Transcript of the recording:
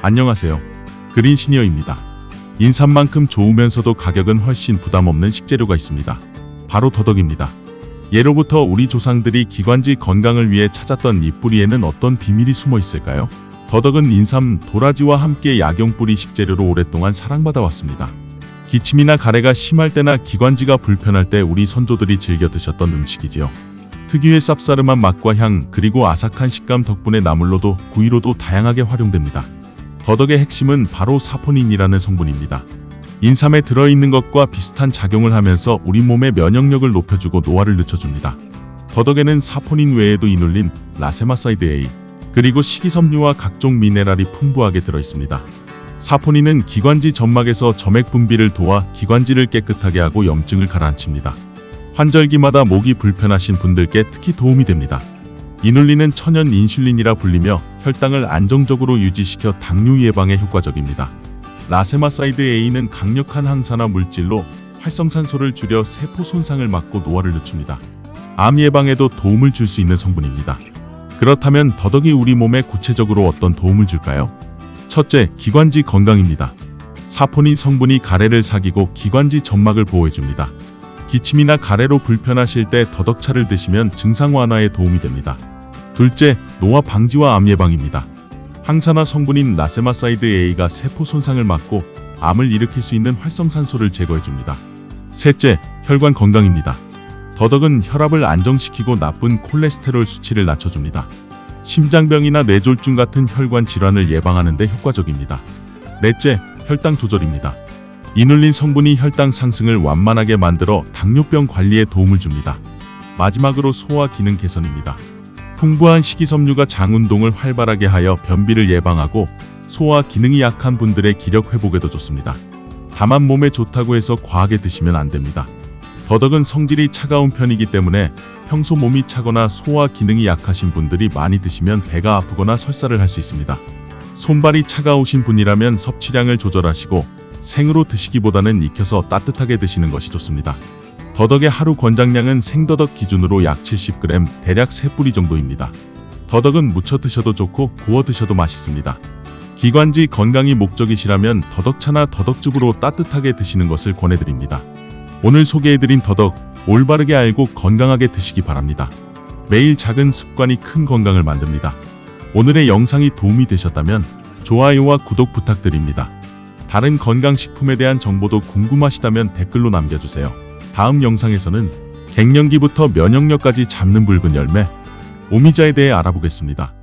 안녕하세요. 그린시니어입니다. 인삼만큼 좋으면서도 가격은 훨씬 부담 없는 식재료가 있습니다. 바로 더덕입니다. 예로부터 우리 조상들이 기관지 건강을 위해 찾았던 이 뿌리에는 어떤 비밀이 숨어 있을까요? 더덕은 인삼, 도라지와 함께 약용뿌리 식재료로 오랫동안 사랑받아 왔습니다. 기침이나 가래가 심할 때나 기관지가 불편할 때 우리 선조들이 즐겨 드셨던 음식이지요. 특유의 쌉싸름한 맛과 향, 그리고 아삭한 식감 덕분에 나물로도 구이로도 다양하게 활용됩니다. 더덕의 핵심은 바로 사포닌이라는 성분입니다. 인삼에 들어있는 것과 비슷한 작용을 하면서 우리 몸의 면역력을 높여주고 노화를 늦춰줍니다. 더덕에는 사포닌 외에도 이눌린, 라세마사이드 A, 그리고 식이섬유와 각종 미네랄이 풍부하게 들어있습니다. 사포닌은 기관지 점막에서 점액 분비를 도와 기관지를 깨끗하게 하고 염증을 가라앉힙니다. 환절기마다 목이 불편하신 분들께 특히 도움이 됩니다. 이눌린은 천연 인슐린이라 불리며 혈당을 안정적으로 유지시켜 당뇨 예방에 효과적입니다. 라세마사이드 A는 강력한 항산화 물질로 활성산소를 줄여 세포 손상을 막고 노화를 늦춥니다. 암 예방에도 도움을 줄 수 있는 성분입니다. 그렇다면 더덕이 우리 몸에 구체적으로 어떤 도움을 줄까요? 첫째, 기관지 건강입니다. 사포닌 성분이 가래를 사귀고 기관지 점막을 보호해줍니다. 기침이나 가래로 불편하실 때 더덕차를 드시면 증상 완화에 도움이 됩니다. 둘째, 노화 방지와 암 예방입니다. 항산화 성분인 라세마사이드 A가 세포 손상을 막고 암을 일으킬 수 있는 활성산소를 제거해줍니다. 셋째, 혈관 건강입니다. 더덕은 혈압을 안정시키고 나쁜 콜레스테롤 수치를 낮춰줍니다. 심장병이나 뇌졸중 같은 혈관 질환을 예방하는 데 효과적입니다. 넷째, 혈당 조절입니다. 이눌린 성분이 혈당 상승을 완만하게 만들어 당뇨병 관리에 도움을 줍니다. 마지막으로 소화 기능 개선입니다. 풍부한 식이섬유가 장 운동을 활발하게 하여 변비를 예방하고 소화 기능이 약한 분들의 기력 회복에도 좋습니다. 다만 몸에 좋다고 해서 과하게 드시면 안 됩니다. 더덕은 성질이 차가운 편이기 때문에 평소 몸이 차거나 소화 기능이 약하신 분들이 많이 드시면 배가 아프거나 설사를 할 수 있습니다. 손발이 차가우신 분이라면 섭취량을 조절하시고 생으로 드시기보다는 익혀서 따뜻하게 드시는 것이 좋습니다. 더덕의 하루 권장량은 생더덕 기준으로 약 70g, 대략 3뿌리 정도입니다. 더덕은 무쳐 드셔도 좋고 구워 드셔도 맛있습니다. 기관지 건강이 목적이시라면 더덕차나 더덕즙으로 따뜻하게 드시는 것을 권해드립니다. 오늘 소개해드린 더덕, 올바르게 알고 건강하게 드시기 바랍니다. 매일 작은 습관이 큰 건강을 만듭니다. 오늘의 영상이 도움이 되셨다면 좋아요와 구독 부탁드립니다. 다른 건강식품에 대한 정보도 궁금하시다면 댓글로 남겨주세요. 다음 영상에서는 갱년기부터 면역력까지 잡는 붉은 열매, 오미자에 대해 알아보겠습니다.